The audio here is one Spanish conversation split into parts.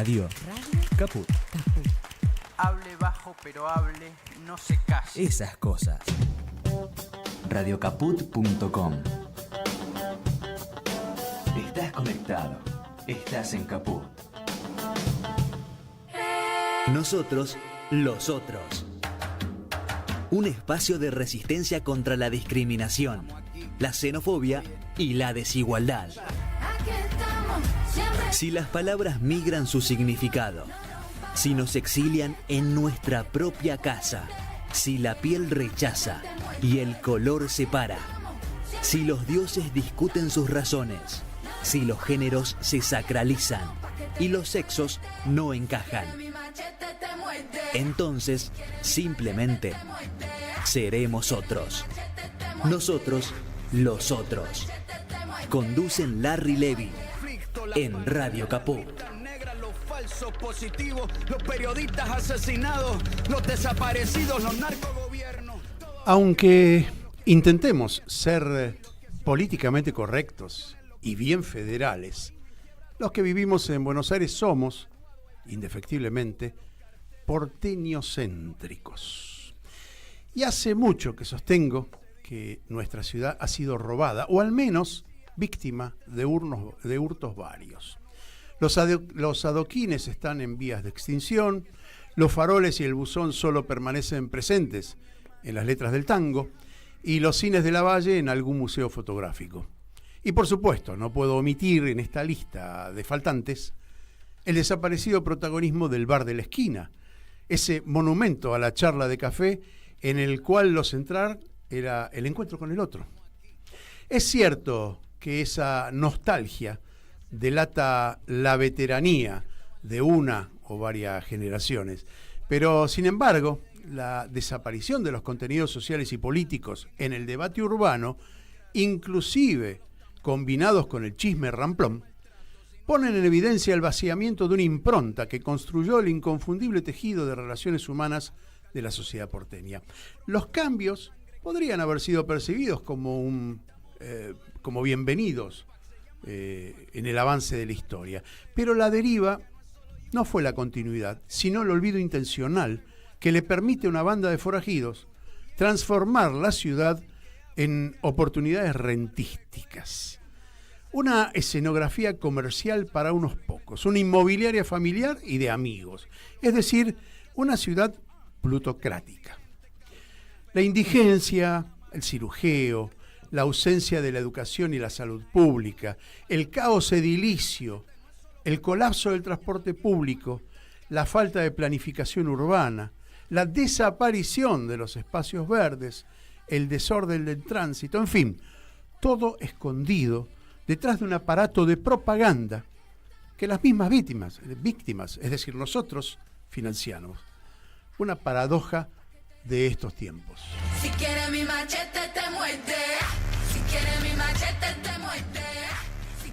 Radio Caput. Hable bajo pero hable, no se calle. Esas cosas. Radiocaput.com. Estás conectado. Estás en Caput. Nosotros, los otros. Un espacio de resistencia contra la discriminación, la xenofobia y la desigualdad. Si las palabras migran su significado, si nos exilian en nuestra propia casa, si la piel rechaza y el color separa, si los dioses discuten sus razones, si los géneros se sacralizan y los sexos no encajan, entonces simplemente seremos otros. Nosotros, los otros. Conducen Larry Levy en Radio Caput. Los falsos positivos, los periodistas asesinados, los desaparecidos, los narcogobiernos. Aunque intentemos ser políticamente correctos y bien federales, los que vivimos en Buenos Aires somos, indefectiblemente, porteñocéntricos. Y hace mucho que sostengo que nuestra ciudad ha sido robada, o al menos víctima de hurtos varios. Los adoquines están en vías de extinción, los faroles y el buzón solo permanecen presentes en las letras del tango y los cines de la Valle en algún museo fotográfico. Y por supuesto, no puedo omitir en esta lista de faltantes el desaparecido protagonismo del bar de la esquina, ese monumento a la charla de café en el cual lo central era el encuentro con el otro. Es cierto que esa nostalgia delata la veteranía de una o varias generaciones, pero sin embargo, la desaparición de los contenidos sociales y políticos en el debate urbano, inclusive combinados con el chisme ramplón, ponen en evidencia el vaciamiento de una impronta que construyó el inconfundible tejido de relaciones humanas de la sociedad porteña. Los cambios podrían haber sido percibidos como bienvenidos en el avance de la historia, pero la deriva no fue la continuidad, sino el olvido intencional que le permite a una banda de forajidos transformar la ciudad en oportunidades rentísticas. Una escenografía comercial para unos pocos, una inmobiliaria familiar y de amigos, es decir, una ciudad plutocrática. La indigencia, el cirujeo, la ausencia de la educación y la salud pública, el caos edilicio, el colapso del transporte público, la falta de planificación urbana, la desaparición de los espacios verdes, el desorden del tránsito, en fin, todo escondido detrás de un aparato de propaganda que las mismas víctimas, es decir, nosotros, financiamos. Una paradoja de estos tiempos. Si quieres mi machete te muerde. Si quieres mi machete te muerde.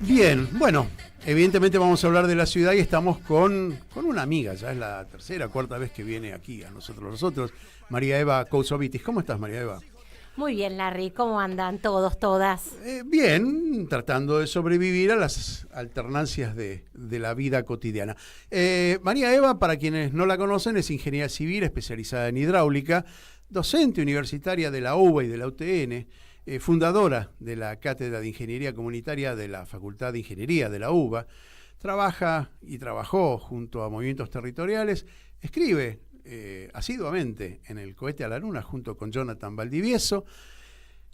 Bien, bueno, evidentemente vamos a hablar de la ciudad y estamos con una amiga, ya es la tercera, cuarta vez que viene aquí a nosotros, María Eva Cousovitis. ¿Cómo estás, María Eva? Muy bien, Larry, ¿cómo andan todos, todas? Bien, tratando de sobrevivir a las alternancias de la vida cotidiana. María Eva, para quienes no la conocen, es ingeniera civil especializada en hidráulica, docente universitaria de la UBA y de la UTN, fundadora de la Cátedra de Ingeniería Comunitaria de la Facultad de Ingeniería de la UBA, trabaja y trabajó junto a movimientos territoriales, escribe asiduamente en El cohete a la luna junto con Jonathan Valdivieso,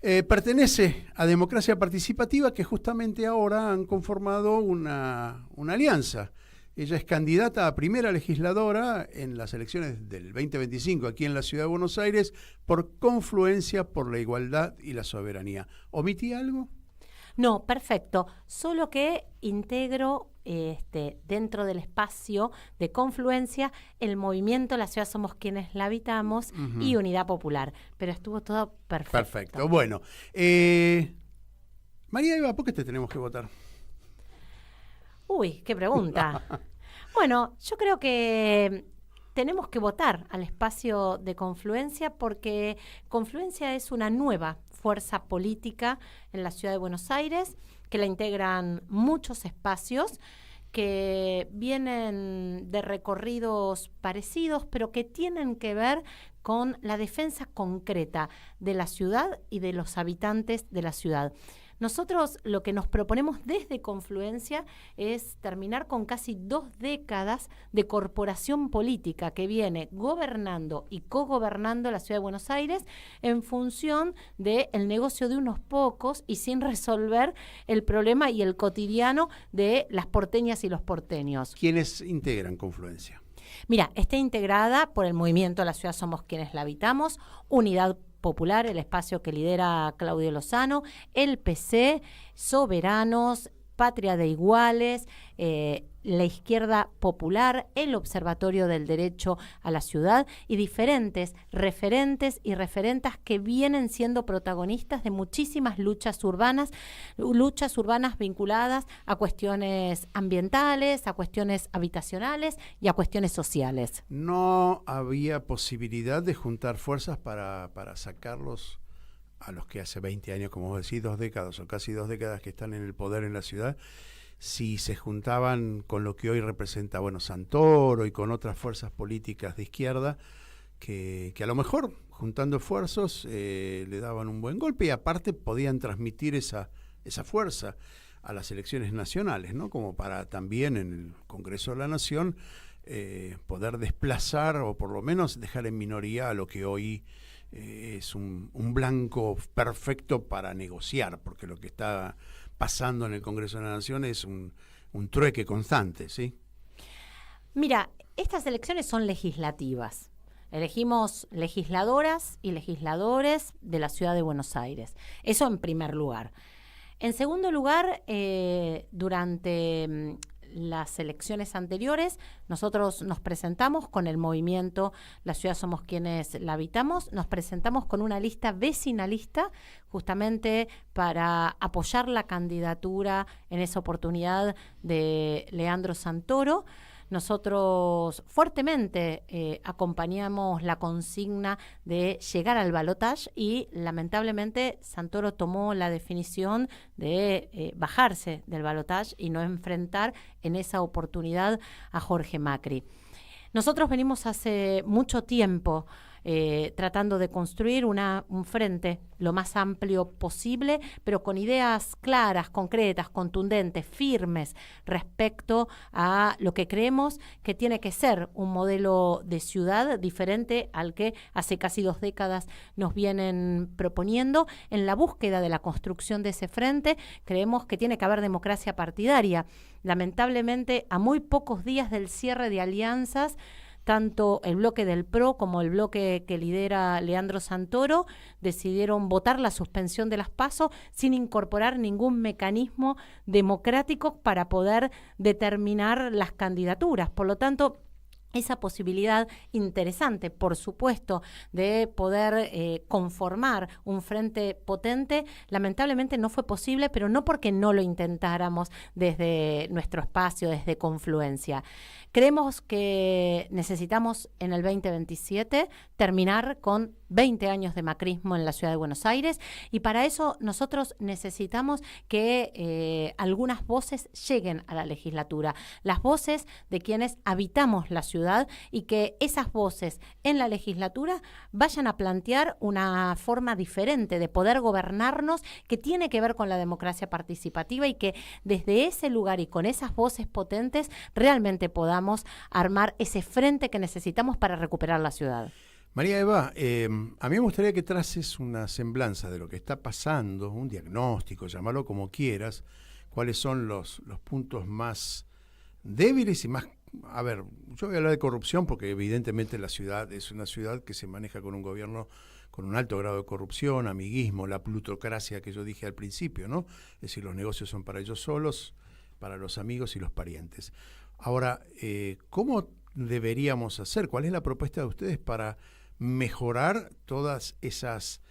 pertenece a Democracia Participativa, que justamente ahora han conformado una alianza. Ella es candidata a primera legisladora en las elecciones del 2025 aquí en la Ciudad de Buenos Aires por Confluencia por la Igualdad y la Soberanía. ¿Omití algo? No, perfecto. Solo que integro dentro del espacio de Confluencia el movimiento La Ciudad Somos Quienes la Habitamos y Unidad Popular. Pero estuvo todo perfecto. Perfecto. Bueno, María Eva, ¿por qué te tenemos que votar? Uy, qué pregunta. Bueno, yo creo que tenemos que votar al espacio de Confluencia porque Confluencia es una nueva fuerza política en la Ciudad de Buenos Aires, que la integran muchos espacios que vienen de recorridos parecidos, pero que tienen que ver con la defensa concreta de la ciudad y de los habitantes de la ciudad. Nosotros lo que nos proponemos desde Confluencia es terminar con casi 2 décadas de corporación política que viene gobernando y cogobernando la Ciudad de Buenos Aires en función del negocio de unos pocos y sin resolver el problema y el cotidiano de las porteñas y los porteños. ¿Quiénes integran Confluencia? Mira, está integrada por el movimiento La Ciudad Somos Quienes la Habitamos, Unidad Popular, el espacio que lidera Claudio Lozano, el PC, Soberanos, Patria de Iguales, la Izquierda Popular, el Observatorio del Derecho a la Ciudad y diferentes referentes y referentas que vienen siendo protagonistas de muchísimas luchas urbanas vinculadas a cuestiones ambientales, a cuestiones habitacionales y a cuestiones sociales. ¿No había posibilidad de juntar fuerzas para sacarlos a los que hace 20 años, como vos decís, 2 décadas o casi 2 décadas que están en el poder en la ciudad, si se juntaban con lo que hoy representa, bueno, Santoro y con otras fuerzas políticas de izquierda, que a lo mejor, juntando esfuerzos, le daban un buen golpe y aparte podían transmitir esa fuerza a las elecciones nacionales, ¿no? Como para también en el Congreso de la Nación poder desplazar o por lo menos dejar en minoría a lo que hoy es un blanco perfecto para negociar, porque lo que está pasando en el Congreso de la Nación es un trueque constante, ¿sí? Mira, estas elecciones son legislativas. Elegimos legisladoras y legisladores de la Ciudad de Buenos Aires. Eso en primer lugar. En segundo lugar, durante las elecciones anteriores, nosotros nos presentamos con el movimiento La Ciudad Somos Quienes la Habitamos, nos presentamos con una lista vecinalista justamente para apoyar la candidatura en esa oportunidad de Leandro Santoro. Nosotros fuertemente acompañamos la consigna de llegar al balotaje y lamentablemente Santoro tomó la definición de bajarse del balotaje y no enfrentar en esa oportunidad a Jorge Macri. Nosotros venimos hace mucho tiempo tratando de construir un frente lo más amplio posible, pero con ideas claras, concretas, contundentes, firmes respecto a lo que creemos que tiene que ser un modelo de ciudad diferente al que hace casi 2 décadas nos vienen proponiendo. En la búsqueda de la construcción de ese frente, creemos que tiene que haber democracia partidaria. Lamentablemente, a muy pocos días del cierre de alianzas, tanto el bloque del PRO como el bloque que lidera Leandro Santoro decidieron votar la suspensión de las PASO sin incorporar ningún mecanismo democrático para poder determinar las candidaturas. Por lo tanto, esa posibilidad interesante, por supuesto, de poder conformar un frente potente, lamentablemente no fue posible, pero no porque no lo intentáramos desde nuestro espacio, desde Confluencia. Creemos que necesitamos en el 2027 terminar con 20 años de macrismo en la Ciudad de Buenos Aires y para eso nosotros necesitamos que algunas voces lleguen a la legislatura, las voces de quienes habitamos la ciudad y que esas voces en la legislatura vayan a plantear una forma diferente de poder gobernarnos que tiene que ver con la democracia participativa y que desde ese lugar y con esas voces potentes realmente podamos armar ese frente que necesitamos para recuperar la ciudad. María Eva, a mí me gustaría que traces una semblanza de lo que está pasando, un diagnóstico, llámalo como quieras, cuáles son los puntos más débiles y más... A ver, yo voy a hablar de corrupción porque evidentemente la ciudad es una ciudad que se maneja con un gobierno con un alto grado de corrupción, amiguismo, la plutocracia que yo dije al principio, ¿no? Es decir, los negocios son para ellos solos, para los amigos y los parientes. Ahora, ¿cómo deberíamos hacer? ¿Cuál es la propuesta de ustedes para mejorar todas esas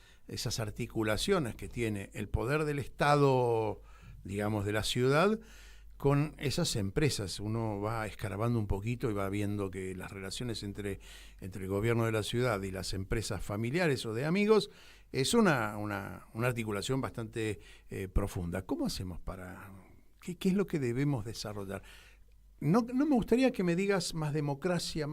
articulaciones que tiene el poder del Estado, digamos, de la ciudad, con esas empresas? Uno va escarbando un poquito y va viendo que las relaciones entre el gobierno de la ciudad y las empresas familiares o de amigos es una articulación bastante profunda. ¿Cómo hacemos para...? ¿Qué es lo que debemos desarrollar? no me gustaría que me digas más democracia,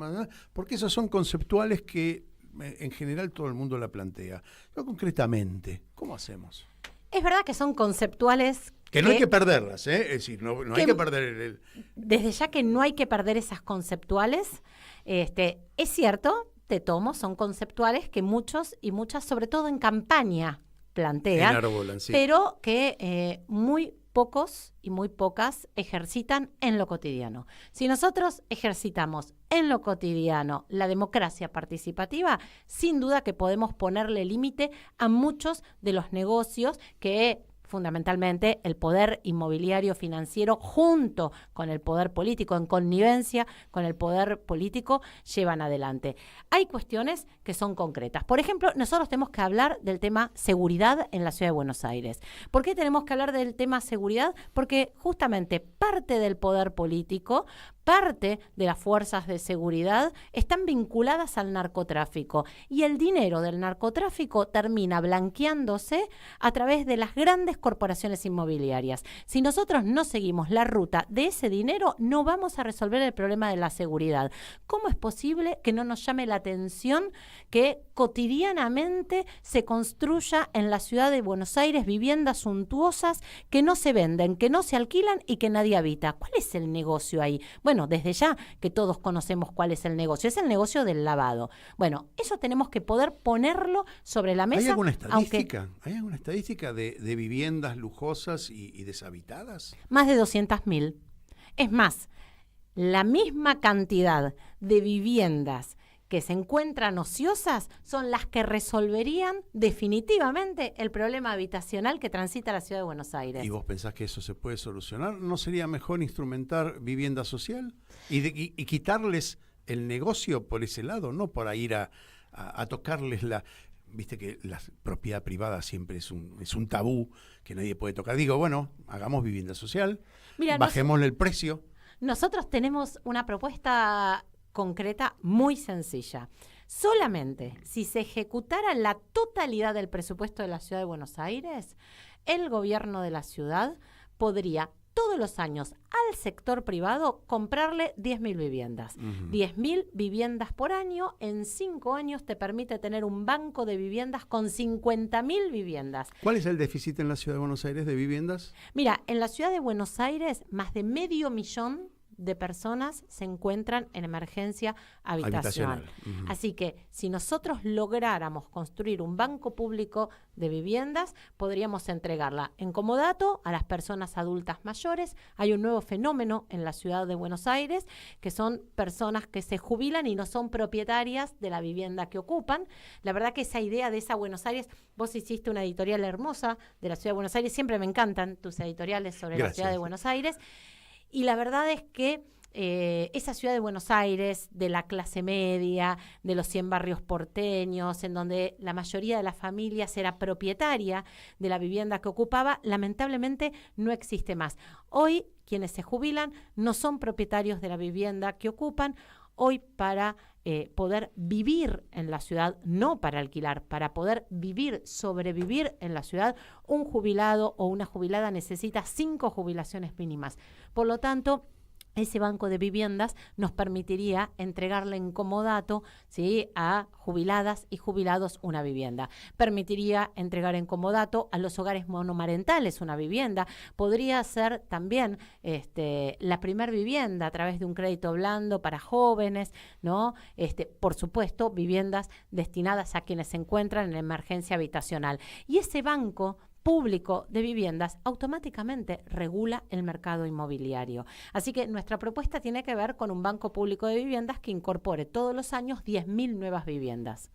porque esos son conceptuales que en general todo el mundo la plantea. Pero concretamente, ¿cómo hacemos? Es verdad que son conceptuales. Que no hay que perderlas, ¿eh? Es decir, no hay que perder el... Desde ya que no hay que perder esas conceptuales. Es cierto, te tomo, son conceptuales que muchos y muchas, sobre todo en campaña, plantean, Enarbolan, sí. pero que muy pocos y muy pocas ejercitan en lo cotidiano. Si nosotros ejercitamos en lo cotidiano la democracia participativa, sin duda que podemos ponerle límite a muchos de los negocios que fundamentalmente el poder inmobiliario financiero junto con el poder político, en connivencia con el poder político, llevan adelante. Hay cuestiones que son concretas. Por ejemplo, nosotros tenemos que hablar del tema seguridad en la Ciudad de Buenos Aires. ¿Por qué tenemos que hablar del tema seguridad? Porque justamente parte del poder político, parte de las fuerzas de seguridad están vinculadas al narcotráfico y el dinero del narcotráfico termina blanqueándose a través de las grandes corporaciones inmobiliarias. Si nosotros no seguimos la ruta de ese dinero, no vamos a resolver el problema de la seguridad. ¿Cómo es posible que no nos llame la atención que cotidianamente se construya en la Ciudad de Buenos Aires viviendas suntuosas que no se venden, que no se alquilan y que nadie habita? ¿Cuál es el negocio ahí? Bueno, desde ya que todos conocemos cuál es el negocio. Es el negocio del lavado. Bueno, eso tenemos que poder ponerlo sobre la mesa. ¿Hay alguna estadística? ¿Hay alguna estadística de viviendas lujosas y deshabitadas? Más de 200.000. Es más, la misma cantidad de viviendas que se encuentran ociosas son las que resolverían definitivamente el problema habitacional que transita la Ciudad de Buenos Aires. ¿Y vos pensás que eso se puede solucionar? ¿No sería mejor instrumentar vivienda social y quitarles el negocio por ese lado, no para ir a tocarles la... Viste que la propiedad privada siempre es un tabú que nadie puede tocar. Digo, bueno, hagamos vivienda social, bajémosle el precio. Nosotros tenemos una propuesta concreta muy sencilla. Solamente si se ejecutara la totalidad del presupuesto de la Ciudad de Buenos Aires, el gobierno de la ciudad podría todos los años al sector privado comprarle 10.000 viviendas. 10.000 viviendas por año, en 5 años te permite tener un banco de viviendas con 50.000 viviendas. ¿Cuál es el déficit en la Ciudad de Buenos Aires de viviendas? Mira, en la Ciudad de Buenos Aires más de 500.000 de personas se encuentran en emergencia habitacional. Así que si nosotros lográramos construir un banco público de viviendas, podríamos entregarla en comodato a las personas adultas mayores. Hay un nuevo fenómeno en la Ciudad de Buenos Aires, que son personas que se jubilan y no son propietarias de la vivienda que ocupan. La verdad que esa idea de esa Buenos Aires, vos hiciste una editorial hermosa de la Ciudad de Buenos Aires, siempre me encantan tus editoriales sobre la Ciudad de Buenos Aires. Y la verdad es que esa Ciudad de Buenos Aires, de la clase media, de los 100 barrios porteños, en donde la mayoría de las familias era propietaria de la vivienda que ocupaba, lamentablemente no existe más. Hoy quienes se jubilan no son propietarios de la vivienda que ocupan. Hoy para poder vivir en la ciudad, no para alquilar, para poder vivir, sobrevivir en la ciudad, un jubilado o una jubilada necesita 5 jubilaciones mínimas. Por lo tanto, ese banco de viviendas nos permitiría entregarle en comodato, ¿sí?, a jubiladas y jubilados una vivienda. Permitiría entregar en comodato a los hogares monomarentales una vivienda. Podría ser también la primer vivienda a través de un crédito blando para jóvenes, ¿no? Por supuesto, viviendas destinadas a quienes se encuentran en emergencia habitacional. Y ese banco público de viviendas automáticamente regula el mercado inmobiliario. Así que nuestra propuesta tiene que ver con un banco público de viviendas que incorpore todos los años 10.000 nuevas viviendas.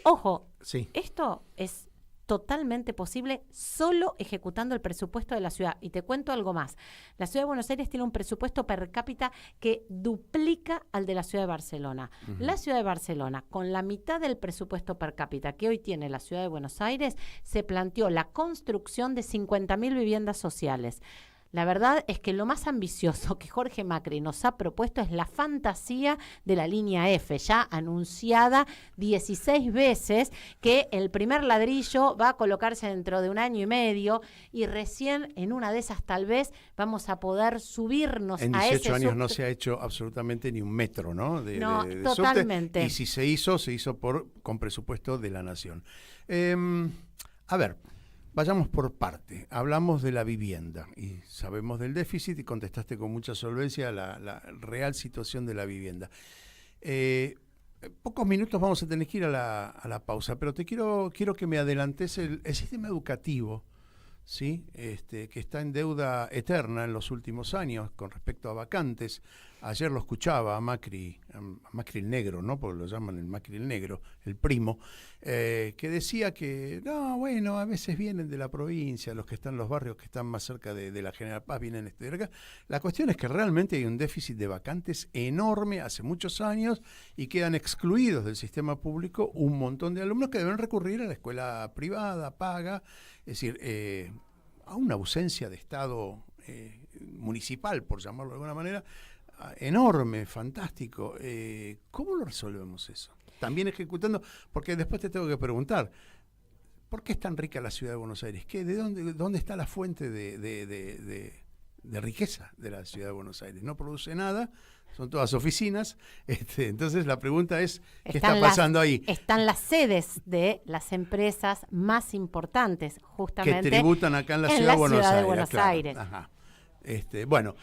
Ojo, esto es totalmente posible solo ejecutando el presupuesto de la ciudad. Y te cuento algo más. La Ciudad de Buenos Aires tiene un presupuesto per cápita que duplica al de la Ciudad de Barcelona. La Ciudad de Barcelona, con la mitad del presupuesto per cápita que hoy tiene la Ciudad de Buenos Aires, se planteó la construcción de 50.000 viviendas sociales. La verdad es que lo más ambicioso que Jorge Macri nos ha propuesto es la fantasía de la línea F, ya anunciada 16 veces, que el primer ladrillo va a colocarse dentro de 1 año y medio y recién en una de esas tal vez vamos a poder subirnos En a 18 ese años subte. no se ha hecho absolutamente ni un metro, ¿no? No, de totalmente. subte. Y si se hizo con presupuesto de la Nación. A ver, vayamos por parte. Hablamos de la vivienda y sabemos del déficit y contestaste con mucha solvencia la real situación de la vivienda. Pocos minutos vamos a tener que ir a la pausa, pero quiero que me adelantes el sistema educativo, ¿sí? Que está en deuda eterna en los últimos años con respecto a vacantes. Ayer lo escuchaba a Macri el negro, ¿no? Porque lo llaman el Macri el negro, el primo, que decía que, no, bueno, a veces vienen de la provincia, los que están en los barrios que están más cerca de la General Paz vienen de acá. La cuestión es que realmente hay un déficit de vacantes enorme hace muchos años y quedan excluidos del sistema público un montón de alumnos que deben recurrir a la escuela privada, paga, es decir, a una ausencia de Estado municipal, por llamarlo de alguna manera, enorme, fantástico. ¿Cómo lo resolvemos eso? También ejecutando, porque después te tengo que preguntar, ¿por qué es tan rica la ciudad de Buenos Aires? ¿Dónde está la fuente de riqueza de la ciudad de Buenos Aires? No produce nada, son todas oficinas. Entonces la pregunta es, ¿qué está pasando ahí? Están las sedes de las empresas más importantes, justamente. Que tributan acá en la ciudad de Buenos Aires. Claro. Ajá. Bueno,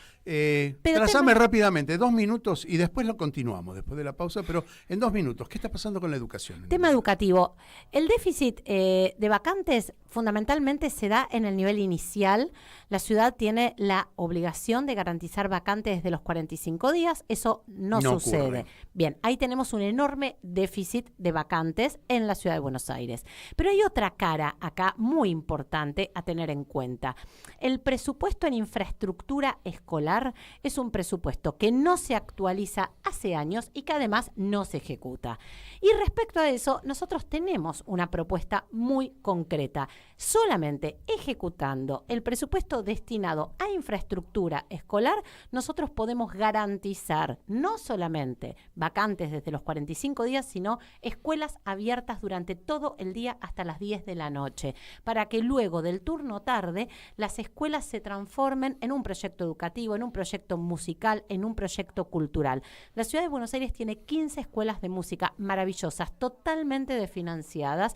trazame rápidamente 2 minutos y después lo continuamos, después de la pausa, pero en 2 minutos, ¿qué está pasando con la educación? Tema educativo. El déficit de vacantes fundamentalmente se da en el nivel inicial. La ciudad tiene la obligación de garantizar vacantes desde los 45 días. Eso no sucede. Ocurre. Bien, ahí tenemos un enorme déficit de vacantes en la ciudad de Buenos Aires. Pero hay otra cara acá muy importante a tener en cuenta. El presupuesto en infraestructura escolar es un presupuesto que no se actualiza hace años y que además no se ejecuta. Y respecto a eso, nosotros tenemos una propuesta muy concreta. Solamente ejecutando el presupuesto destinado a infraestructura escolar, nosotros podemos garantizar no solamente vacantes desde los 45 días, sino escuelas abiertas durante todo el día hasta las 10 de la noche, para que luego del turno tarde las escuelas se transformen en un proyecto educativo, en un proyecto musical, en un proyecto cultural. La ciudad de Buenos Aires tiene 15 escuelas de música maravillosas, totalmente desfinanciadas,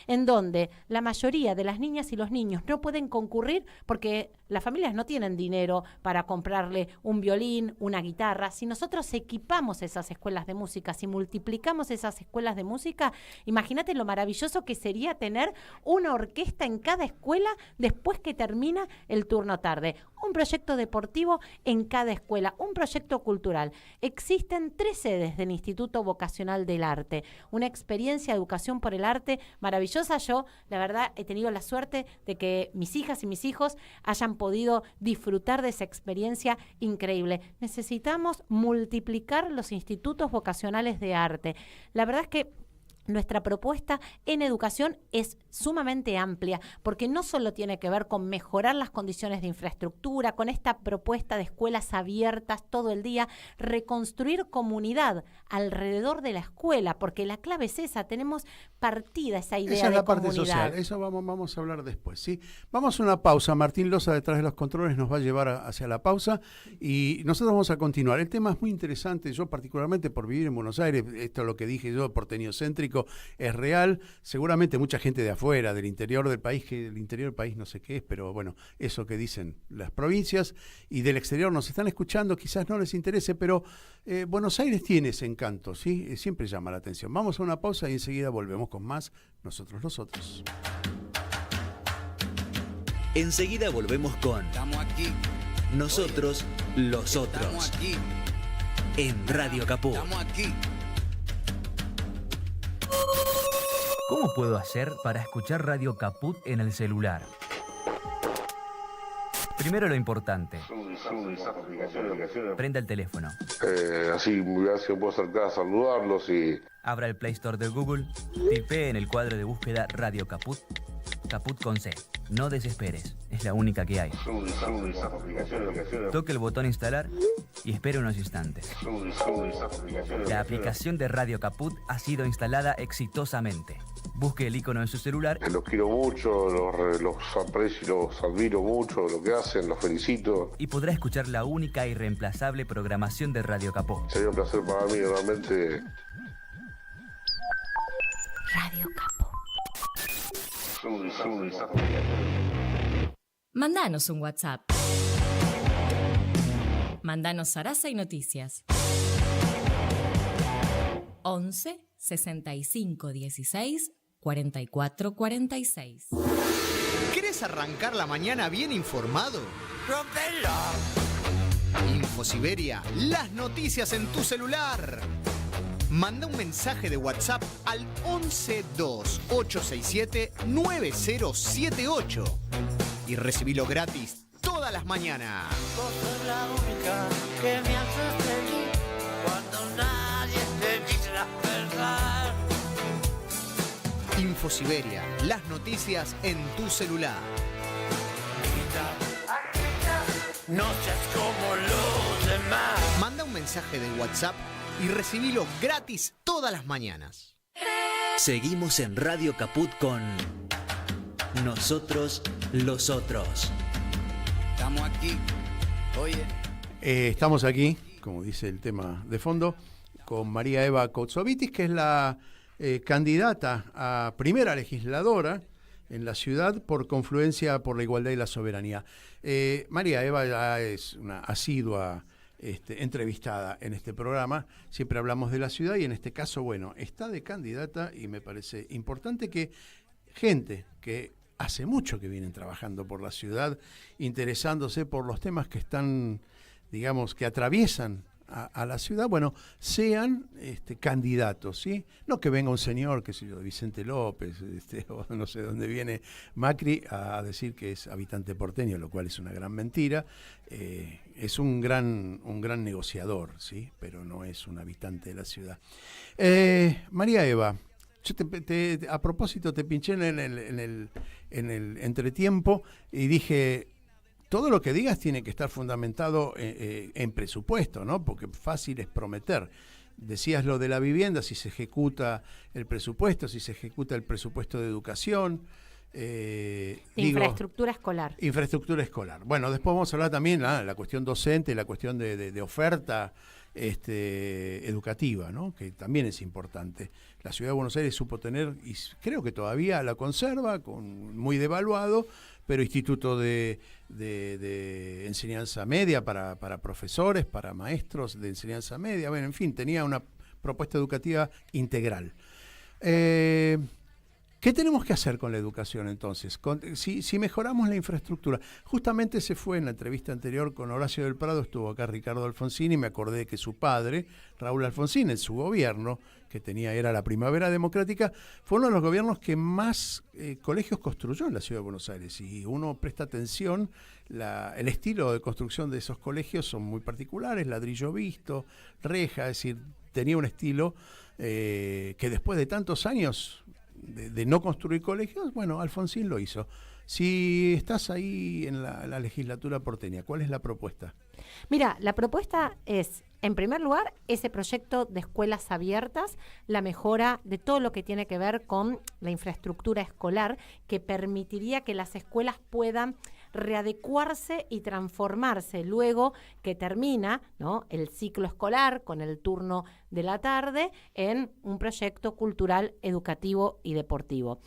en donde la mayoría de las niñas y los niños no pueden concurrir porque las familias no tienen dinero para comprarle un violín, una guitarra. Si nosotros equipamos esas escuelas de música, si multiplicamos esas escuelas de música, imagínate lo maravilloso que sería tener una orquesta en cada escuela después que termina el turno tarde. Un proyecto deportivo en cada escuela, un proyecto cultural. Existen 3 sedes del Instituto Vocacional del Arte, una experiencia de educación por el arte maravillosa. Yo, la verdad, he tenido la suerte de que mis hijas y mis hijos hayan podido disfrutar de esa experiencia increíble. Necesitamos multiplicar los institutos vocacionales de arte. La verdad es que nuestra propuesta en educación es sumamente amplia, porque no solo tiene que ver con mejorar las condiciones de infraestructura, con esta propuesta de escuelas abiertas todo el día, reconstruir comunidad alrededor de la escuela, porque la clave es esa, tenemos partida esa idea de comunidad. Esa es la parte social, eso vamos a hablar después, ¿sí? Vamos a una pausa, Martín Loza detrás de los controles nos va a llevar hacia la pausa y nosotros vamos a continuar. El tema es muy interesante, yo particularmente por vivir en Buenos Aires, esto es lo que dije yo, porteño-céntrico, es real, seguramente mucha gente de afuera, del interior del país, que el interior del país no sé qué es, pero bueno, eso que dicen las provincias y del exterior nos están escuchando, quizás no les interese, pero Buenos Aires tiene ese encanto, ¿sí? Siempre llama la atención. Vamos a una pausa y enseguida volvemos con más Nosotros. Enseguida volvemos con Estamos aquí, Nosotros los estamos Otros aquí, en Radio Caput. estamos aquí. ¿Cómo puedo hacer para escuchar Radio Caput en el celular? Primero lo importante. Prenda el teléfono. Así me voy a ver si me puedo acercar a saludarlos y... Abra el Play Store de Google. Tipee en el cuadro de búsqueda Radio Caput. Caput con C. No desesperes, es la única que hay. Toque el botón instalar y espere unos instantes. La aplicación de Radio Caput ha sido instalada exitosamente. Busque el icono en su celular. Los quiero mucho, los aprecio, los admiro mucho, lo que hacen, los felicito. Y podrá escuchar la única y reemplazable programación de Radio Caput. Sería un placer para mí, realmente. Radio Caput. Mandanos un WhatsApp. Mandanos Sarasa y Noticias. 11 65 16 44 46. ¿Querés arrancar la mañana bien informado? Infosiberia, las noticias en tu celular. Manda un mensaje de WhatsApp al 1128679078 y recibilo gratis todas las mañanas. Vos sos la única que me hace feliz cuando nadie te dice la verdad. Infosiberia, las noticias en tu celular. No seas como los demás. Manda un mensaje de WhatsApp y recibilo gratis todas las mañanas. Seguimos en Radio Caput con Nosotros los Otros. Estamos aquí. Oye. Estamos aquí, como dice el tema de fondo, con María Eva Koutsovitis, que es la candidata a primera legisladora en la ciudad por Confluencia por la Igualdad y la Soberanía. María Eva ya es una asidua entrevistada en este programa, siempre hablamos de la ciudad y en este caso, bueno, está de candidata y me parece importante que gente que hace mucho que vienen trabajando por la ciudad, interesándose por los temas que están, digamos, que atraviesan a la ciudad, bueno, sean candidatos, ¿sí? No que venga un señor, qué sé yo, Vicente López, o no sé dónde viene Macri, a decir que es habitante porteño, lo cual es una gran mentira. Es un gran negociador, ¿sí? Pero no es un habitante de la ciudad. María Eva, yo a propósito te pinché en el entretiempo y dije, todo lo que digas tiene que estar fundamentado en presupuesto, ¿no? Porque fácil es prometer. Decías lo de la vivienda, si se ejecuta el presupuesto, si se ejecuta el presupuesto de educación. Infraestructura escolar. Infraestructura escolar. Bueno, después vamos a hablar también la cuestión docente, la cuestión de oferta educativa, ¿no? Que también es importante. La Ciudad de Buenos Aires supo tener, y creo que todavía la conserva, muy devaluado, pero instituto de enseñanza media para profesores, para maestros de enseñanza media, bueno, en fin, tenía una propuesta educativa integral. ¿Qué tenemos que hacer con la educación entonces? Si mejoramos la infraestructura. Justamente se fue en la entrevista anterior con Horacio del Prado, estuvo acá Ricardo Alfonsín y me acordé que su padre, Raúl Alfonsín, en su gobierno, que era la Primavera Democrática, fue uno de los gobiernos que más colegios construyó en la Ciudad de Buenos Aires. Y uno presta atención, el estilo de construcción de esos colegios son muy particulares, ladrillo visto, reja, es decir, tenía un estilo que después de tantos años de no construir colegios, bueno, Alfonsín lo hizo. Si estás ahí en la legislatura porteña, ¿cuál es la propuesta? Mira, la propuesta es, en primer lugar, ese proyecto de escuelas abiertas, la mejora de todo lo que tiene que ver con la infraestructura escolar, que permitiría que las escuelas puedan readecuarse y transformarse luego que termina, ¿no?, el ciclo escolar con el turno de la tarde en un proyecto cultural, educativo y deportivo.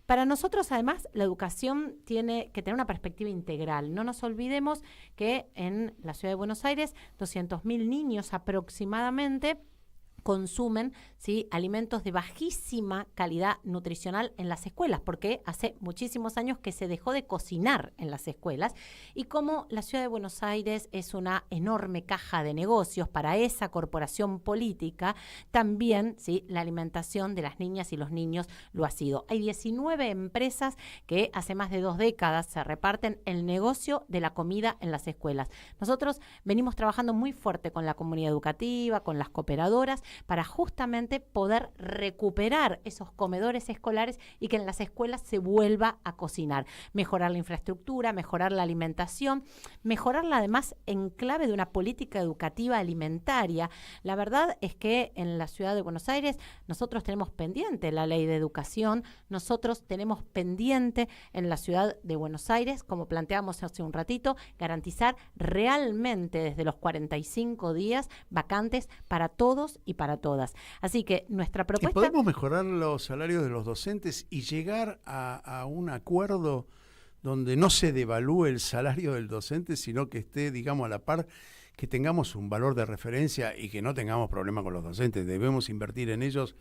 Para nosotros, además, la educación tiene que tener una perspectiva integral. No nos olvidemos que en la Ciudad de Buenos Aires 200.000 niños aproximadamente consumen, ¿sí?, alimentos de bajísima calidad nutricional en las escuelas, porque hace muchísimos años que se dejó de cocinar en las escuelas, y como la Ciudad de Buenos Aires es una enorme caja de negocios para esa corporación política, también, ¿sí?, la alimentación de las niñas y los niños lo ha sido. Hay 19 empresas que hace más de 2 décadas se reparten el negocio de la comida en las escuelas. Nosotros venimos trabajando muy fuerte con la comunidad educativa, con las cooperadoras, para justamente poder recuperar esos comedores escolares y que en las escuelas se vuelva a cocinar. Mejorar la infraestructura, mejorar la alimentación, mejorarla además en clave de una política educativa alimentaria. La verdad es que en la ciudad de Buenos Aires nosotros tenemos pendiente la ley de educación, nosotros tenemos pendiente en la ciudad de Buenos Aires, como planteamos hace un ratito, garantizar realmente desde los 45 días vacantes para todos y para todas. Así que nuestra propuesta... ¿Y podemos mejorar los salarios de los docentes y llegar a un acuerdo donde no se devalúe el salario del docente, sino que esté, digamos, a la par, que tengamos un valor de referencia y que no tengamos problema con los docentes? Debemos invertir en ellos,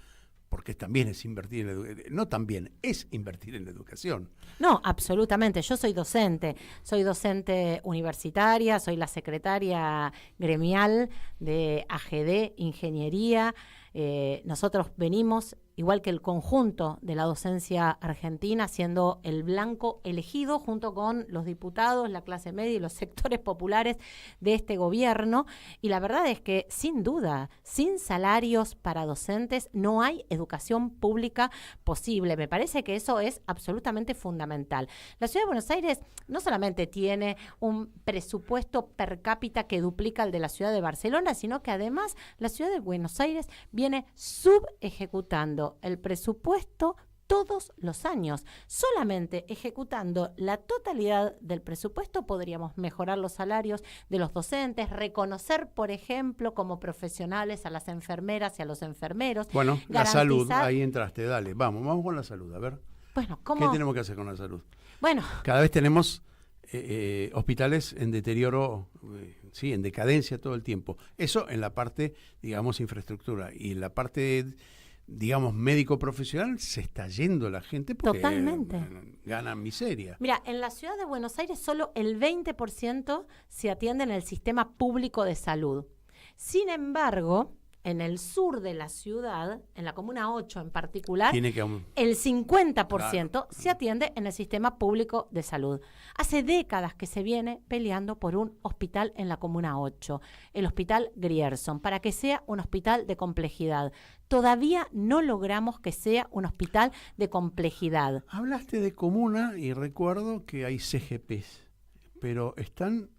porque también es invertir en la educación. No también, es invertir en la educación. No, absolutamente. Yo soy docente universitaria, soy la secretaria gremial de AGD, Ingeniería. Nosotros venimos, igual que el conjunto de la docencia argentina, siendo el blanco elegido junto con los diputados, la clase media y los sectores populares de este gobierno. Y la verdad es que, sin duda, sin salarios para docentes no hay educación pública posible. Me parece que eso es absolutamente fundamental. La Ciudad de Buenos Aires no solamente tiene un presupuesto per cápita que duplica el de la ciudad de Barcelona, sino que además la Ciudad de Buenos Aires viene subejecutando el presupuesto todos los años. Solamente ejecutando la totalidad del presupuesto podríamos mejorar los salarios de los docentes, reconocer, por ejemplo, como profesionales a las enfermeras y a los enfermeros. Bueno, la salud, ahí entraste, dale, vamos con la salud, a ver. Bueno, ¿qué tenemos que hacer con la salud? Bueno, cada vez tenemos hospitales en deterioro, sí, en decadencia todo el tiempo. Eso en la parte, digamos, infraestructura. Y en la parte, digamos, médico profesional, se está yendo la gente porque totalmente ganan miseria. Mira, en la ciudad de Buenos Aires solo el 20% se atiende en el sistema público de salud. Sin embargo, en el sur de la ciudad, en la Comuna 8 en particular, el 50% se atiende en el sistema público de salud. Hace décadas que se viene peleando por un hospital en la Comuna 8, el Hospital Grierson, para que sea un hospital de complejidad. Todavía no logramos que sea un hospital de complejidad. Hablaste de comuna y recuerdo que hay CGPs, pero están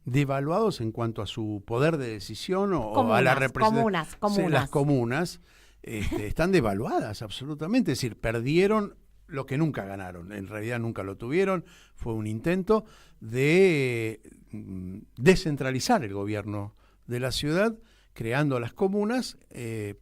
devaluados en cuanto a su poder de decisión o a la representación. Comunas. Las comunas están devaluadas absolutamente, es decir, perdieron lo que nunca ganaron, en realidad nunca lo tuvieron, fue un intento de descentralizar el gobierno de la ciudad, creando las comunas,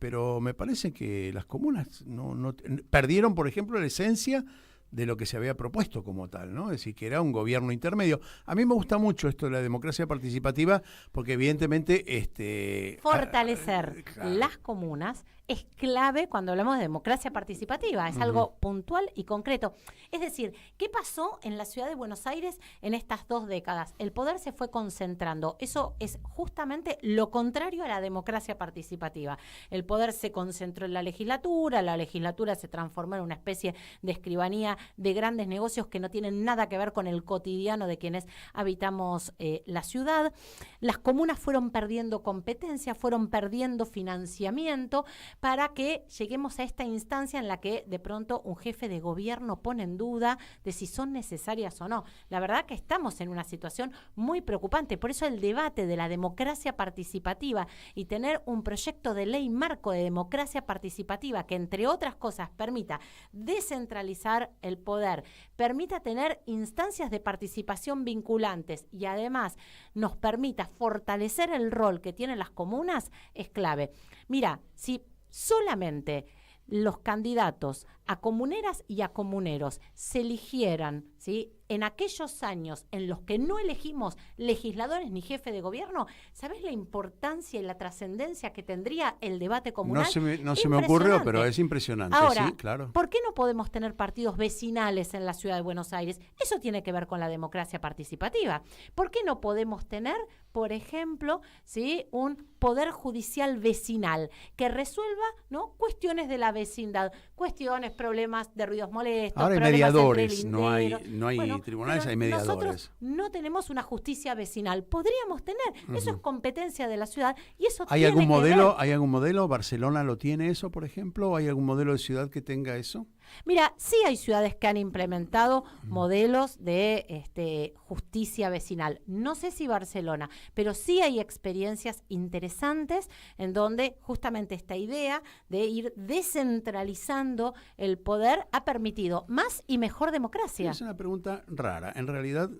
pero me parece que las comunas no perdieron, por ejemplo, la esencia de lo que se había propuesto como tal, ¿no? Es decir, que era un gobierno intermedio. A mí me gusta mucho esto de la democracia participativa, porque evidentemente fortalecer las comunas es clave cuando hablamos de democracia participativa, es algo puntual y concreto. Es decir, ¿qué pasó en la ciudad de Buenos Aires en estas 2 décadas? El poder se fue concentrando. Eso es justamente lo contrario a la democracia participativa. El poder se concentró en la legislatura se transformó en una especie de escribanía de grandes negocios que no tienen nada que ver con el cotidiano de quienes habitamos la ciudad. Las comunas fueron perdiendo competencia, fueron perdiendo financiamiento, para que lleguemos a esta instancia en la que de pronto un jefe de gobierno pone en duda de si son necesarias o no. La verdad que estamos en una situación muy preocupante, por eso el debate de la democracia participativa y tener un proyecto de ley marco de democracia participativa que, entre otras cosas, permita descentralizar el poder, permita tener instancias de participación vinculantes y además nos permita fortalecer el rol que tienen las comunas, es clave. Mira, si solamente los candidatos a comuneras y a comuneros se eligieran, ¿sí?, en aquellos años en los que no elegimos legisladores ni jefe de gobierno, ¿sabés la importancia y la trascendencia que tendría el debate comunal? No se me ocurrió, pero es impresionante. Ahora, sí, claro. ¿Por qué no podemos tener partidos vecinales en la ciudad de Buenos Aires? Eso tiene que ver con la democracia participativa. ¿Por qué no podemos tener, por ejemplo, ¿sí?, un poder judicial vecinal que resuelva, ¿no?, cuestiones de la vecindad, cuestiones, problemas de ruidos molestos? Ahora hay mediadores, no hay bueno, tribunales, pero hay mediadores. nosotros no tenemos una justicia vecinal. Podríamos tener. Eso es competencia de la ciudad y eso ¿Hay tiene algún que modelo? ver. ¿Hay algún modelo? ¿Barcelona lo tiene eso, por ejemplo? ¿O hay algún modelo de ciudad que tenga eso? Mira, sí hay ciudades que han implementado modelos de justicia vecinal. No sé si Barcelona, pero sí hay experiencias interesantes en donde justamente esta idea de ir descentralizando el poder ha permitido más y mejor democracia. Es una pregunta rara. En realidad,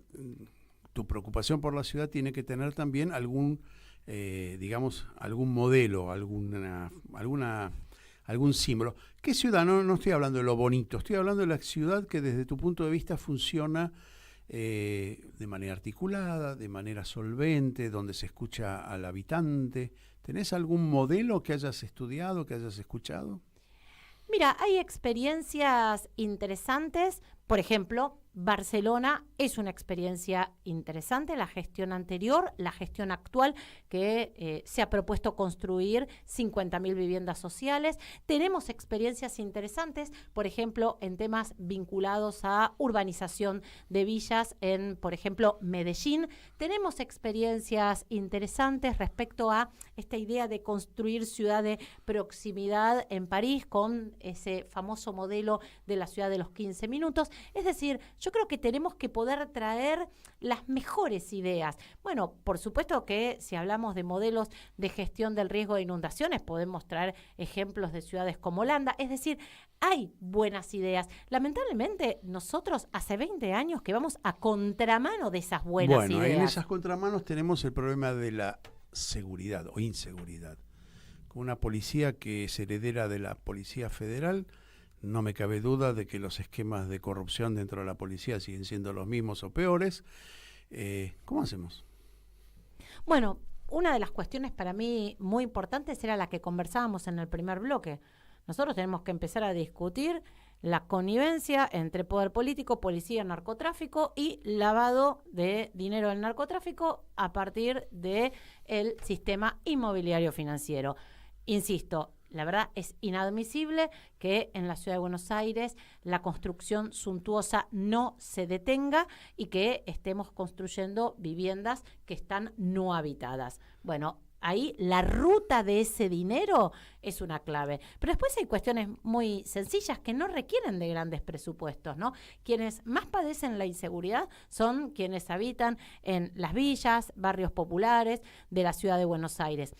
tu preocupación por la ciudad tiene que tener también algún, digamos, algún modelo, algún símbolo. ¿Qué ciudad? No estoy hablando de lo bonito, estoy hablando de la ciudad que desde tu punto de vista funciona de manera articulada, de manera solvente, donde se escucha al habitante. ¿Tenés algún modelo que hayas estudiado, que hayas escuchado? Mira, hay experiencias interesantes. Por ejemplo, Barcelona es una experiencia interesante, la gestión anterior, la gestión actual, que se ha propuesto construir 50.000 viviendas sociales. Tenemos experiencias interesantes, por ejemplo, en temas vinculados a urbanización de villas en, por ejemplo, Medellín. Tenemos experiencias interesantes respecto a esta idea de construir ciudad de proximidad en París con ese famoso modelo de la ciudad de los 15 minutos. Es decir, yo creo que tenemos que poder traer las mejores ideas. Bueno, por supuesto que si hablamos de modelos de gestión del riesgo de inundaciones, podemos traer ejemplos de ciudades como Holanda. Es decir, hay buenas ideas. Lamentablemente, nosotros hace 20 años que vamos a contramano de esas buenas ideas. Bueno, en esas contramanos tenemos el problema de la seguridad o inseguridad. Con una policía que es heredera de la Policía Federal, no me cabe duda de que los esquemas de corrupción dentro de la policía siguen siendo los mismos o peores. ¿Cómo hacemos? Bueno, una de las cuestiones para mí muy importantes era la que conversábamos en el primer bloque. Nosotros tenemos que empezar a discutir la connivencia entre poder político, policía, narcotráfico y lavado de dinero del narcotráfico a partir del sistema inmobiliario financiero. Insisto, la verdad es inadmisible que en la Ciudad de Buenos Aires la construcción suntuosa no se detenga y que estemos construyendo viviendas que están no habitadas. Bueno, ahí la ruta de ese dinero es una clave. Pero después hay cuestiones muy sencillas que no requieren de grandes presupuestos, ¿no? Quienes más padecen la inseguridad son quienes habitan en las villas, barrios populares de la Ciudad de Buenos Aires.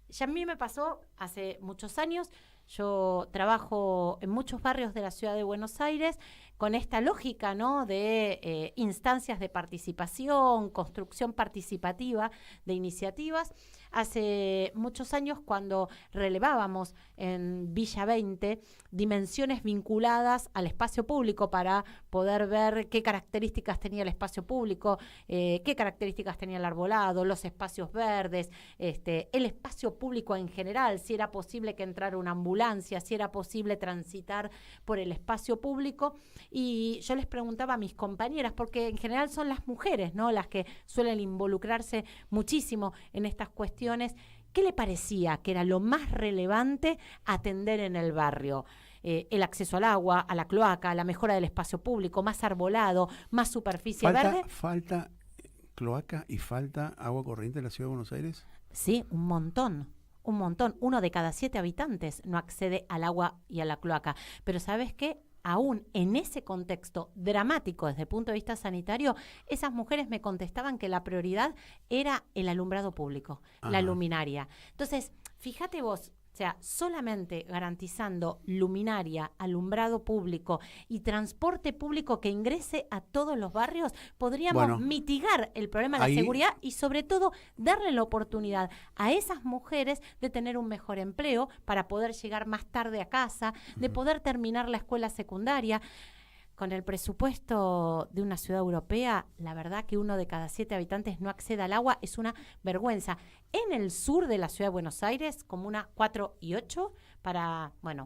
Ya a mí me pasó hace muchos años, yo trabajo en muchos barrios de la Ciudad de Buenos Aires con esta lógica, ¿no?, de instancias de participación, construcción participativa de iniciativas. Hace muchos años, cuando relevábamos en Villa 20 dimensiones vinculadas al espacio público para poder ver qué características tenía el espacio público, qué características tenía el arbolado, los espacios verdes, el espacio público en general, si era posible que entrara una ambulancia, si era posible transitar por el espacio público. Y yo les preguntaba a mis compañeras, porque en general son las mujeres, ¿no?, las que suelen involucrarse muchísimo en estas cuestiones, ¿qué le parecía que era lo más relevante atender en el barrio? El acceso al agua, a la cloaca, la mejora del espacio público, más arbolado, más superficie verde. ¿Falta cloaca y falta agua corriente en la Ciudad de Buenos Aires? Sí, un montón. 1 de cada 7 habitantes no accede al agua y a la cloaca. Pero ¿sabes qué? Aún en ese contexto dramático desde el punto de vista sanitario, esas mujeres me contestaban que la prioridad era el alumbrado público, la luminaria. Entonces, fíjate vos, o sea, solamente garantizando luminaria, alumbrado público y transporte público que ingrese a todos los barrios, podríamos mitigar el problema de la seguridad y sobre todo darle la oportunidad a esas mujeres de tener un mejor empleo para poder llegar más tarde a casa, de poder terminar la escuela secundaria. Con el presupuesto de una ciudad europea, la verdad que 1 de cada 7 habitantes no accede al agua es una vergüenza. En el sur de la Ciudad de Buenos Aires, Comuna 4 y 8,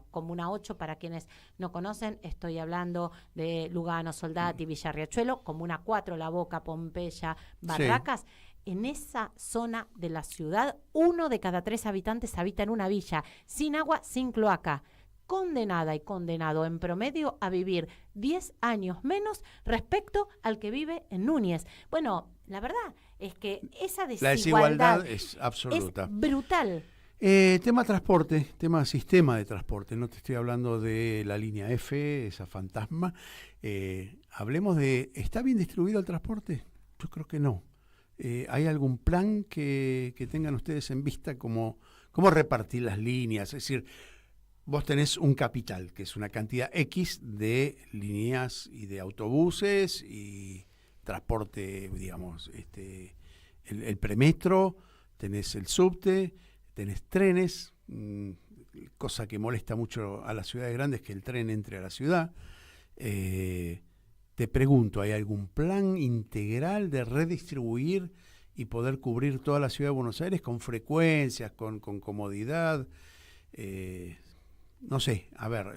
Comuna 8 para quienes no conocen, estoy hablando de Lugano, Soldati, Villa Riachuelo, Comuna 4, La Boca, Pompeya, Barracas. Sí. En esa zona de la ciudad, 1 de cada 3 habitantes habita en una villa, sin agua, sin cloaca. condenada y condenado en promedio a vivir 10 años menos respecto al que vive en Núñez. Bueno, la verdad es que esa la desigualdad es absoluta. Es brutal. Tema transporte, tema sistema de transporte. No te estoy hablando de la línea F, esa fantasma. Hablemos de, ¿está bien distribuido el transporte? Yo creo que no. ¿Hay algún plan que tengan ustedes en vista cómo repartir las líneas? Es decir, vos tenés un capital, que es una cantidad X de líneas y de autobuses y transporte, digamos, el premetro, tenés el subte, tenés trenes, cosa que molesta mucho a las ciudades grandes, que el tren entre a la ciudad. Te pregunto, ¿hay algún plan integral de redistribuir y poder cubrir toda la ciudad de Buenos Aires con frecuencias, con comodidad? No sé, a ver,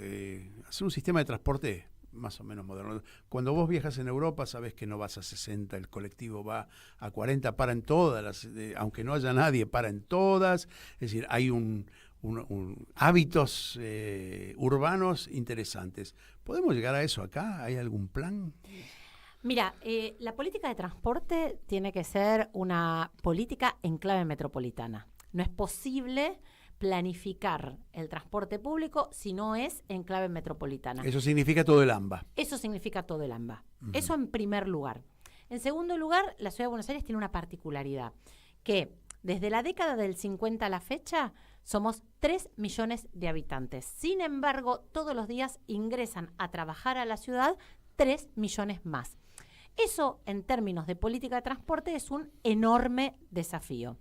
hacer un sistema de transporte más o menos moderno. Cuando vos viajas en Europa sabés que no vas a 60, el colectivo va a 40, para en todas, aunque no haya nadie, para en todas. Es decir, hay hábitos urbanos interesantes. ¿Podemos llegar a eso acá? ¿Hay algún plan? Mira, la política de transporte tiene que ser una política en clave metropolitana. No es posible planificar el transporte público si no es en clave metropolitana. Eso significa todo el AMBA. Eso significa todo el AMBA. Eso en primer lugar. En segundo lugar, la Ciudad de Buenos Aires tiene una particularidad, que desde la década del 50 a la fecha somos 3 millones de habitantes. Sin embargo, todos los días ingresan a trabajar a la ciudad 3 millones más. Eso, en términos de política de transporte, es un enorme desafío.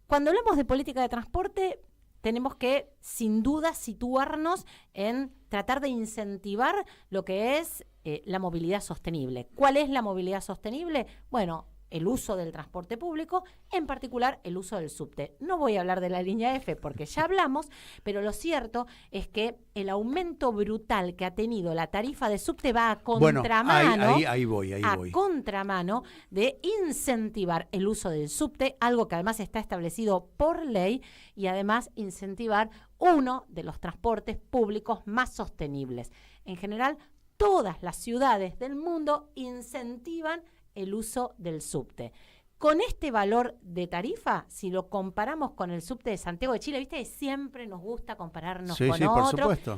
Cuando hablamos de política de transporte, tenemos que, sin duda, situarnos en tratar de incentivar lo que es la movilidad sostenible. ¿Cuál es la movilidad sostenible? Bueno, el uso del transporte público, en particular el uso del subte. No voy a hablar de la línea F porque ya hablamos, pero lo cierto es que el aumento brutal que ha tenido la tarifa de subte va a contramano, bueno, ahí voy. Contramano de incentivar el uso del subte, algo que además está establecido por ley, y además incentivar uno de los transportes públicos más sostenibles. En general, todas las ciudades del mundo incentivan el uso del subte. Con este valor de tarifa, si lo comparamos con el subte de Santiago de Chile, viste que siempre nos gusta compararnos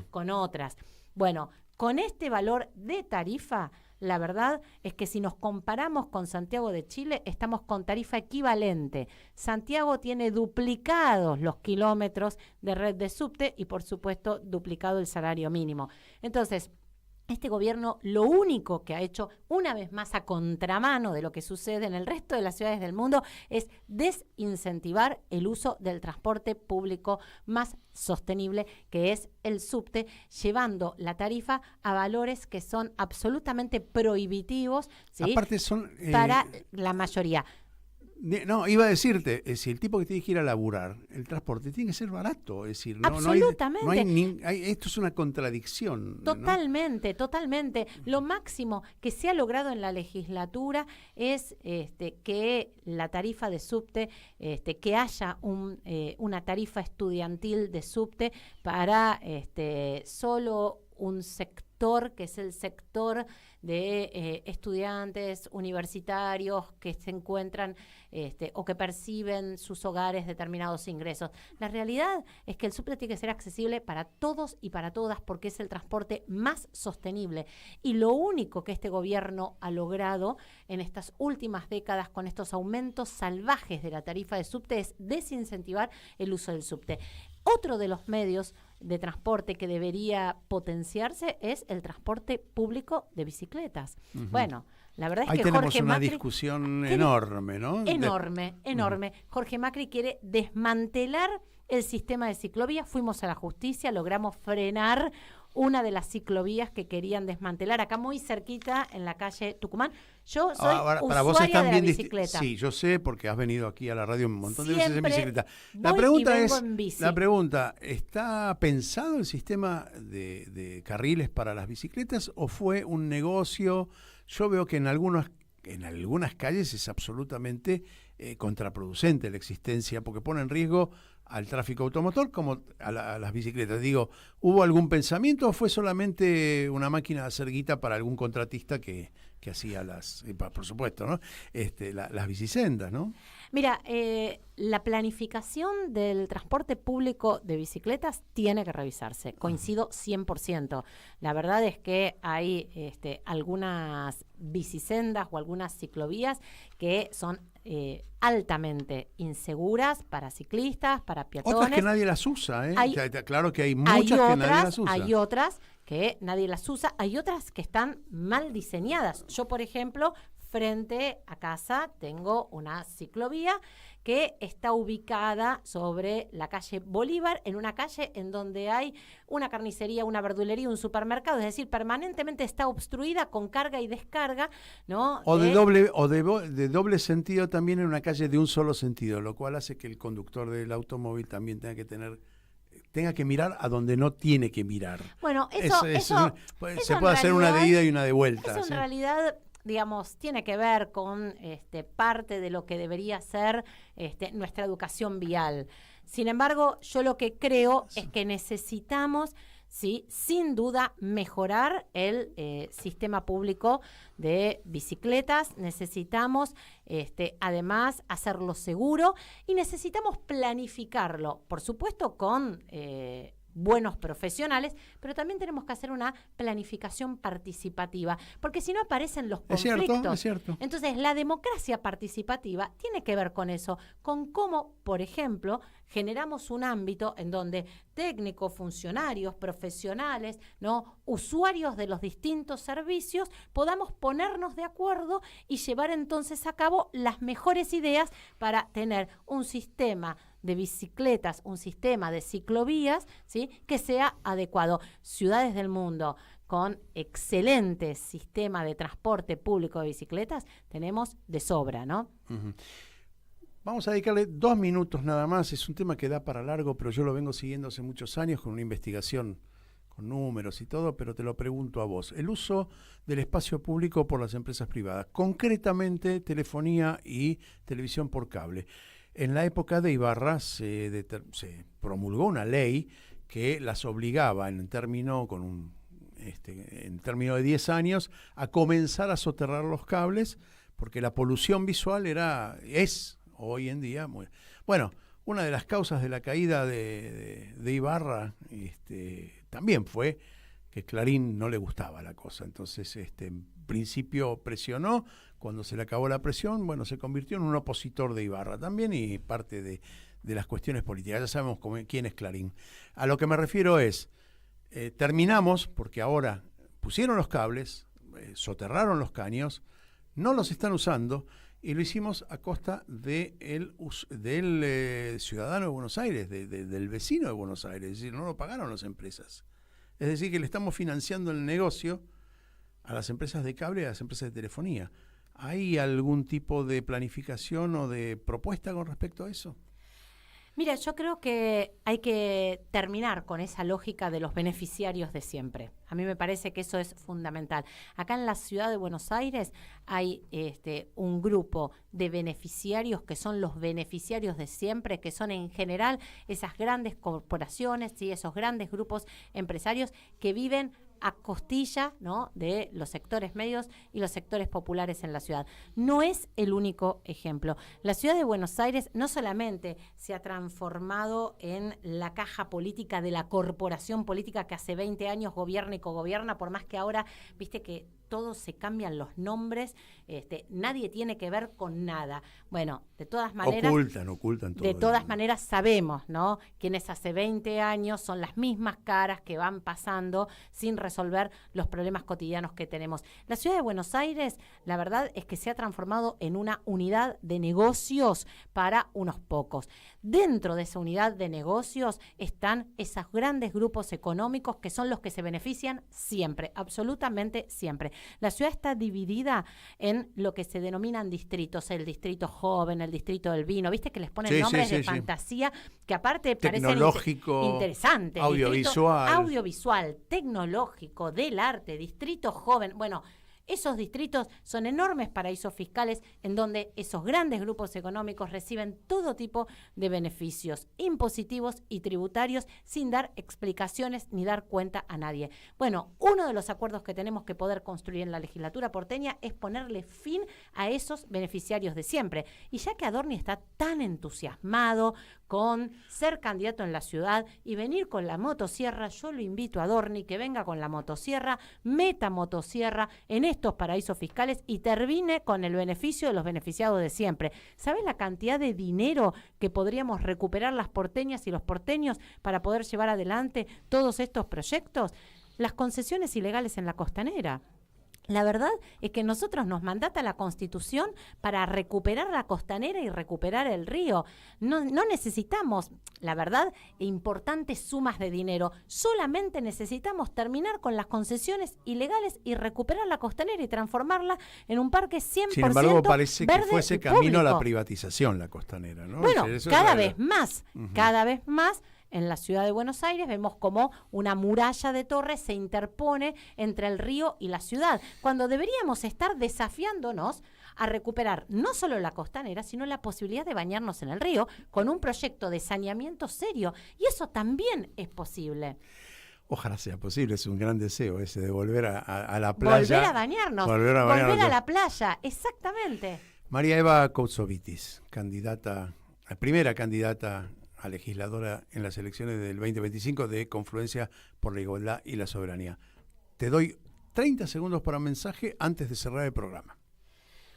con otras. Bueno, con este valor de tarifa, la verdad es que si nos comparamos con Santiago de Chile, estamos con tarifa equivalente. Santiago tiene duplicados los kilómetros de red de subte y, por supuesto, duplicado el salario mínimo. Entonces, este gobierno lo único que ha hecho, una vez más a contramano de lo que sucede en el resto de las ciudades del mundo, es desincentivar el uso del transporte público más sostenible, que es el subte, llevando la tarifa a valores que son absolutamente prohibitivos, ¿sí? Aparte son para la mayoría. No, iba a decirte, si el tipo que tiene que ir a laburar, el transporte tiene que ser barato, es decir, absolutamente. Esto es una contradicción. Totalmente, ¿no? Totalmente. Lo máximo que se ha logrado en la legislatura es que la tarifa de subte, que haya una tarifa estudiantil de subte para solo un sector, que es el sector de estudiantes universitarios que se encuentran o que perciben sus hogares determinados ingresos. La realidad es que el subte tiene que ser accesible para todos y para todas, porque es el transporte más sostenible. Y lo único que este gobierno ha logrado en estas últimas décadas con estos aumentos salvajes de la tarifa de subte es desincentivar el uso del subte. Otro de los medios de transporte que debería potenciarse es el transporte público de bicicletas. Bueno, la verdad es ahí que tenemos Jorge una Macri discusión enorme, ¿no? Enorme. Jorge Macri quiere desmantelar el sistema de ciclovías. Fuimos a la justicia, logramos frenar una de las ciclovías que querían desmantelar, acá muy cerquita en la calle Tucumán. Yo soy para vos están usuaria de bien la bicicleta. Sí, yo sé, porque has venido aquí a la radio un montón de veces en bicicleta. La pregunta, ¿está pensado el sistema de carriles para las bicicletas o fue un negocio? Yo veo que en algunas calles es absolutamente contraproducente la existencia, porque pone en riesgo al tráfico automotor como a las bicicletas. Digo, ¿hubo algún pensamiento o fue solamente una máquina de hacer guita para algún contratista que hacía por supuesto, ¿no? Las bicisendas, ¿no? Mira, la planificación del transporte público de bicicletas tiene que revisarse. Coincido 100%. La verdad es que hay algunas bicisendas o algunas ciclovías que son altamente inseguras para ciclistas, para peatones. Otras que nadie las usa, ¿eh? Claro que hay muchas que nadie las usa. Hay otras que nadie las usa, hay otras que están mal diseñadas. Yo, por ejemplo, frente a casa tengo una ciclovía que está ubicada sobre la calle Bolívar, en una calle en donde hay una carnicería, una verdulería, un supermercado, es decir, permanentemente está obstruida con carga y descarga, ¿no? O de doble sentido también en una calle de un solo sentido, lo cual hace que el conductor del automóvil también tenga que mirar a donde no tiene que mirar. Bueno, eso se puede hacer una de ida y una de vuelta. Eso en realidad, digamos, tiene que ver con parte de lo que debería ser nuestra educación vial. Sin embargo, yo lo que creo es que necesitamos, sí, sin duda, mejorar el sistema público de bicicletas. Necesitamos, además, hacerlo seguro y necesitamos planificarlo, por supuesto, con buenos profesionales, pero también tenemos que hacer una planificación participativa, porque si no aparecen los conflictos. Es cierto. Entonces, la democracia participativa tiene que ver con eso, con cómo, por ejemplo, generamos un ámbito en donde técnicos, funcionarios, profesionales, ¿no?, usuarios de los distintos servicios, podamos ponernos de acuerdo y llevar entonces a cabo las mejores ideas para tener un sistema de bicicletas, un sistema de ciclovías, ¿sí?, que sea adecuado. Ciudades del mundo con excelente sistema de transporte público de bicicletas tenemos de sobra, ¿no? Uh-huh. Vamos a dedicarle 2 minutos nada más. Es un tema que da para largo, pero yo lo vengo siguiendo hace muchos años con una investigación con números y todo, pero te lo pregunto a vos. El uso del espacio público por las empresas privadas, concretamente telefonía y televisión por cable. En la época de Ibarra se promulgó una ley que las obligaba en término de 10 años a comenzar a soterrar los cables, porque la polución visual es hoy en día muy... Bueno, una de las causas de la caída de Ibarra también fue que Clarín no le gustaba la cosa. Entonces, en principio presionó. Cuando se le acabó la presión, bueno, se convirtió en un opositor de Ibarra también y parte de las cuestiones políticas. Ya sabemos quién es Clarín. A lo que me refiero es, terminamos, porque ahora pusieron los cables, soterraron los caños, no los están usando y lo hicimos a costa del ciudadano de Buenos Aires, del vecino de Buenos Aires. Es decir, no lo pagaron las empresas. Es decir, que le estamos financiando el negocio a las empresas de cable y a las empresas de telefonía. ¿Hay algún tipo de planificación o de propuesta con respecto a eso? Mira, yo creo que hay que terminar con esa lógica de los beneficiarios de siempre. A mí me parece que eso es fundamental. Acá en la ciudad de Buenos Aires hay un grupo de beneficiarios que son los beneficiarios de siempre, que son en general esas grandes corporaciones, ¿sí?, esos grandes grupos empresarios que viven a costilla, ¿no?, de los sectores medios y los sectores populares en la ciudad. No es el único ejemplo. La ciudad de Buenos Aires no solamente se ha transformado en la caja política de la corporación política que hace 20 años gobierna y cogobierna, por más que ahora, viste que todos se cambian los nombres, nadie tiene que ver con nada. Bueno, de todas maneras... Ocultan todo. De todas maneras sabemos, ¿no?, quienes hace 20 años son las mismas caras que van pasando sin resolver los problemas cotidianos que tenemos. La ciudad de Buenos Aires, la verdad es que se ha transformado en una unidad de negocios para unos pocos. Dentro de esa unidad de negocios están esos grandes grupos económicos que son los que se benefician siempre, absolutamente siempre. La ciudad está dividida en lo que se denominan distritos, el distrito joven, el distrito del vino, viste que les ponen nombres de fantasía que aparte parecen interesantes. Audiovisual, tecnológico, del arte, distrito joven. Bueno, Esos distritos son enormes paraísos fiscales en donde esos grandes grupos económicos reciben todo tipo de beneficios impositivos y tributarios sin dar explicaciones ni dar cuenta a nadie. Bueno, uno de los acuerdos que tenemos que poder construir en la legislatura porteña es ponerle fin a esos beneficiarios de siempre. Y ya que Adorni está tan entusiasmado con ser candidato en la ciudad y venir con la motosierra, yo lo invito a Adorni que venga con la motosierra, meta motosierra en estos paraísos fiscales y termine con el beneficio de los beneficiados de siempre. ¿Sabes la cantidad de dinero que podríamos recuperar las porteñas y los porteños para poder llevar adelante todos estos proyectos? Las concesiones ilegales en la costanera. La verdad es que nosotros nos mandata la Constitución para recuperar la costanera y recuperar el río. No necesitamos, la verdad, importantes sumas de dinero. Solamente necesitamos terminar con las concesiones ilegales y recuperar la costanera y transformarla en un parque 100% Sin embargo, parece que verde fuese y camino a la público. privatización la costanera, ¿no? Bueno, Eso cada es vez más, cada vez más. En la ciudad de Buenos Aires vemos como una muralla de torres se interpone entre el río y la ciudad, cuando deberíamos estar desafiándonos a recuperar no solo la costanera, sino la posibilidad de bañarnos en el río con un proyecto de saneamiento serio. Y eso también es posible. Ojalá sea posible, es un gran deseo ese de volver a la playa. Volver a bañarnos, volver a la playa, exactamente. María Eva Coutsouvitis, primera candidata a legisladora en las elecciones del 2025 de Confluencia por la Igualdad y la Soberanía. Te doy 30 segundos para un mensaje antes de cerrar el programa.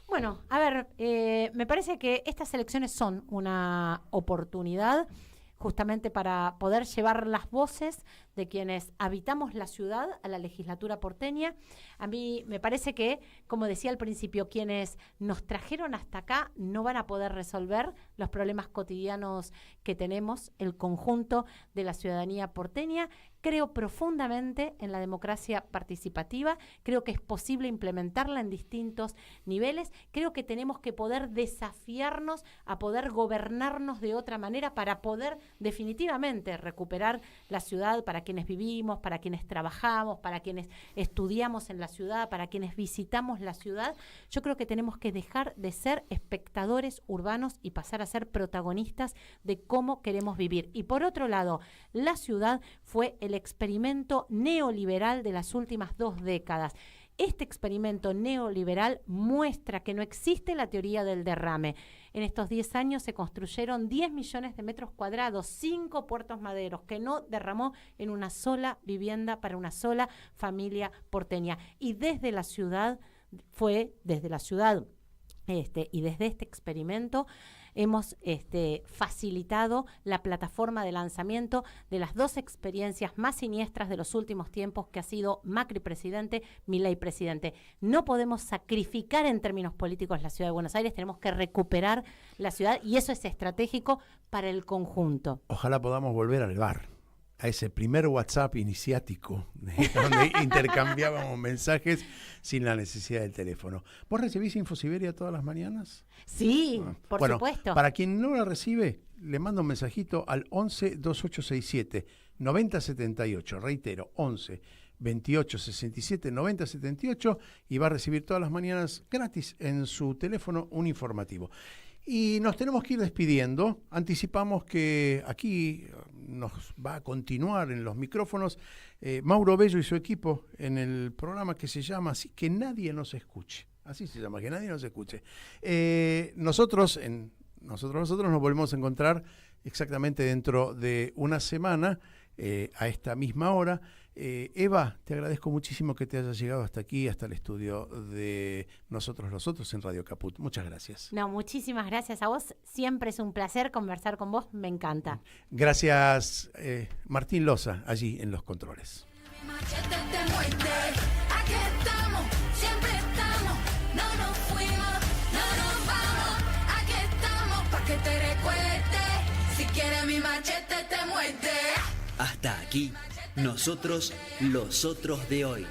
Bueno, a ver, me parece que estas elecciones son una oportunidad justamente para poder llevar las voces de quienes habitamos la ciudad a la legislatura porteña. A mí me parece que, como decía al principio, quienes nos trajeron hasta acá no van a poder resolver los problemas cotidianos que tenemos, el conjunto de la ciudadanía porteña. Creo profundamente en la democracia participativa, creo que es posible implementarla en distintos niveles, creo que tenemos que poder desafiarnos a poder gobernarnos de otra manera para poder definitivamente recuperar la ciudad para quienes vivimos, para quienes trabajamos, para quienes estudiamos en la ciudad, para quienes visitamos la ciudad. Yo creo que tenemos que dejar de ser espectadores urbanos y pasar a ser protagonistas de cómo queremos vivir. Y por otro lado, la ciudad fue el experimento neoliberal de las últimas 2 décadas. Este experimento neoliberal muestra que no existe la teoría del derrame. En estos 10 años se construyeron 10 millones de metros cuadrados, 5 puertos maderos, que no derramó en una sola vivienda para una sola familia porteña. Y desde la ciudad, y desde este experimento, hemos facilitado la plataforma de lanzamiento de las 2 experiencias más siniestras de los últimos tiempos, que ha sido Macri presidente, Milei presidente. No podemos sacrificar en términos políticos la ciudad de Buenos Aires, tenemos que recuperar la ciudad y eso es estratégico para el conjunto. Ojalá podamos volver al bar, a ese primer WhatsApp iniciático, donde intercambiábamos mensajes sin la necesidad del teléfono. ¿Vos recibís Infosiberia todas las mañanas? Sí, por supuesto. Para quien no la recibe, le mando un mensajito al 11 2867 9078. Reitero, 11 28 67 90 78 y va a recibir todas las mañanas gratis en su teléfono un informativo. Y nos tenemos que ir despidiendo. Anticipamos que aquí nos va a continuar en los micrófonos Mauro Bello y su equipo en el programa que se llama así, Que Nadie Nos Escuche. Así se llama, Que Nadie Nos Escuche. Nosotros nos volvemos a encontrar exactamente dentro de una semana a esta misma hora. Eva, te agradezco muchísimo que te hayas llegado hasta aquí, hasta el estudio de Nosotros los Otros en Radio Caput. Muchas gracias. No, muchísimas gracias a vos. Siempre es un placer conversar con vos, me encanta. Gracias, Martín Loza, allí en los controles. Aquí estamos, siempre estamos, no nos fuimos, no nos vamos. Aquí estamos pa' que te recuerde, si quieres mi machete te muerde. Hasta aquí, Nosotros los Otros de hoy.